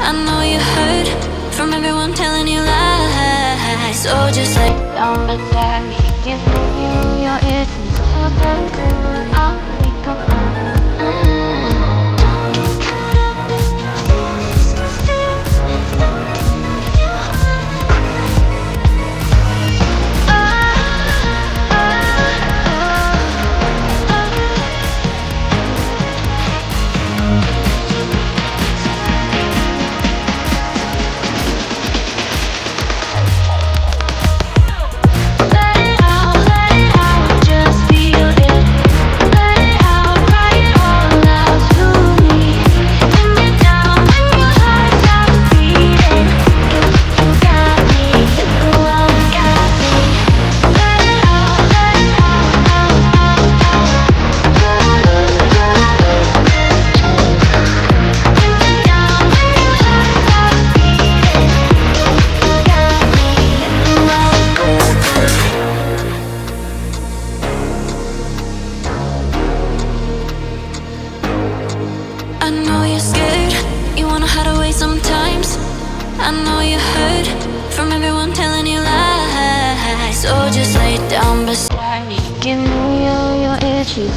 I know you heard from everyone telling you lies. So just lay down beside me, give you your itches. I'll be gone. I know you're scared, you wanna hide away sometimes. I know you heard from everyone telling you lies. So just lay down beside me, give me all your itches.